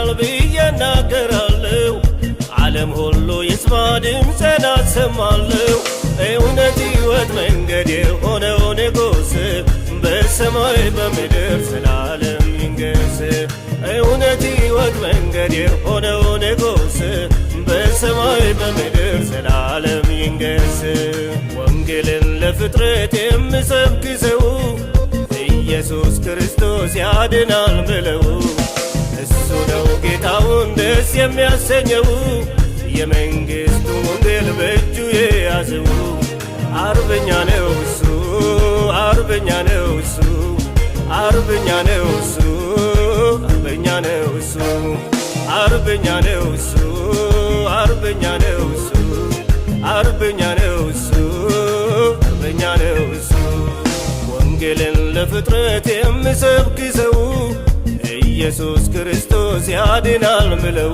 ያድናል ብዬ እናገራለሁ። ዓለም ሁሉ ይስማ ድምፄን አሰማለሁ። እውነት ሕይወት መንገድ የሆነው ንጉሥ በሰማይ በምድር ዘላለም ይንገስ። እውነት ሕይወት መንገድ የሆነው ንጉሥ በሰማይ በምድር ዘላለም ይንገስ። ወንጌልን ለፍጥረት የምሰብክ ሰው ኢየሱስ ክርስቶስ ያድናል ብለው እሱ ነው ጌታውን ደስ የሚያሰኘው። የመንግሥቱ ወንጌል በእጁ የያዘው አርበኛ ነው እሱ፣ አርበኛ ነው እሱ፣ አርበኛ ነው እሱ፣ አርበኛ ነው እሱ፣ አርበኛ ነው እሱ፣ አርበኛ ነው እሱ፣ አርበኛ ነው እሱ፣ አርበኛ ነው እሱ። ወንጌልን ለፍጥረት የምሰብክ ሰው ኢየሱስ ክርስቶስ ያድናል ብለው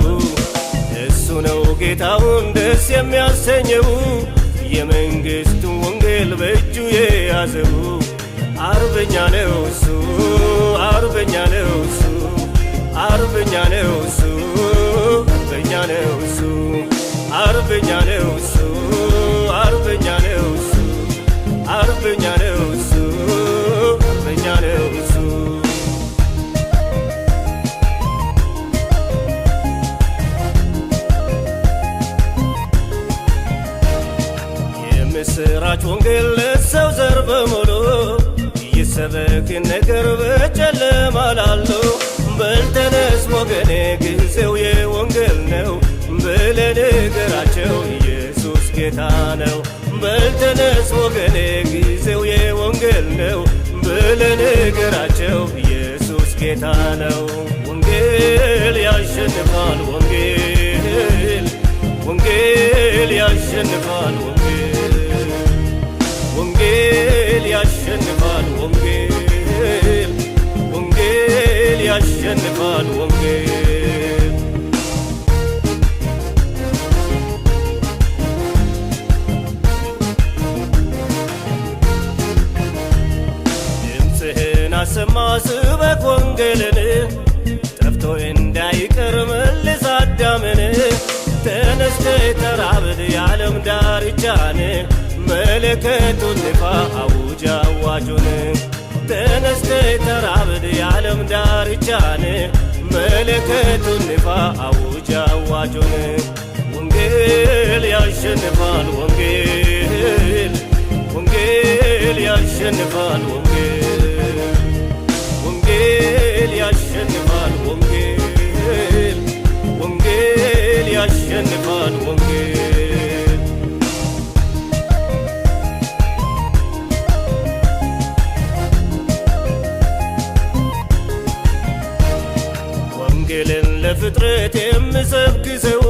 እሱ ነው ጌታውን ደስ የሚያሰኘው። የመንግሥቱ ወንጌል በእጁ የያዘው አርበኛ ነው እሱ፣ አርበኛ ነው እሱ፣ አርበኛ ነው እሱ፣ አርበኛ ነው እሱ፣ አርበኛ ነው እሱ፣ አርበኛ ነው እሱ፣ አርበኛ ነው እሱ፣ አርበኛ ነው እሱ። የምስራች ወንጌል ለሰው ዘር በሙሉ ይሰበክ ነገር በጨለማ ላለው። በል ተነስ ወገኔ ጊዜው የወንጌል ነው ብለህ ንገራቸው ኢየሱስ ጌታ ነው። በል ተነስ ወገኔ ጊዜው የወንጌል ነው ብለህ ንገራቸው ኢየሱስ ጌታ ነው። ወንጌል ያሸንፋል፣ ወንጌል ወንጌል ያሸንፋል፣ ወንጌል ወንጌል ያሸንፋል፣ ወንጌል ወንጌል ያሸንፋል፣ ወንጌል ድምፅህን አሰማ ስበክ ወንጌልን ጠፍቶ እንዳይቀር መልስ አዳምን። ተነስተህ ተራመድ የዓለም ዳርቻን መለከቱን ንፋ አውጅ አዋጁን። ተነስተህ ተራመድ የዓለም ዳርቻን መለከቱን ንፋ አውጅ አዋጁን። ወንጌል ያሸንፋል፣ ወንጌል ወንጌል ያሸንፋል፣ ወንጌል ወንጌል ያሸንፋል፣ ወንጌል ወንጌል ያሸንፋል፣ ወንጌል ወንጌልን ለፍጥረት የምሰብክ ሰው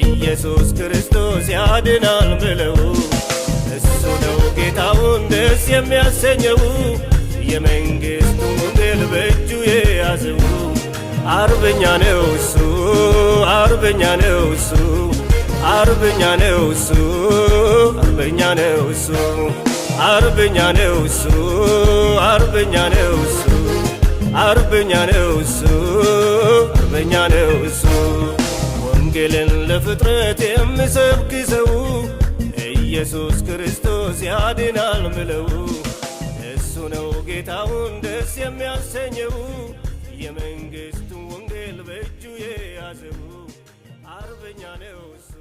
ኢየሱስ ክርስቶስ ያድናል ብለው እሱ ነው ጌታውን ደስ የሚያሰኘው። የመንግሥቱ ወንጌል በእጁ የያዘው አርበኛ ነው እሱ፣ አርበኛ ነው እሱ፣ አርበኛ ነው እሱ፣ አርበኛ ነው እሱ፣ አርበኛ ነው እሱ፣ አርበኛ ነው እሱ፣ አርበኛ ነው እሱ፣ አርበኛ ነው እሱ። ወንጌልን ለፍጥረት የምሰብክ ሰው ኢየሱስ ክርስቶስ ያድናል ብለው እሱ ነው ጌታውን ደስ የሚያሰኘው። የመንግሥቱ ወንጌል በእጁ የያዘው አርበኛ ነው እሱ።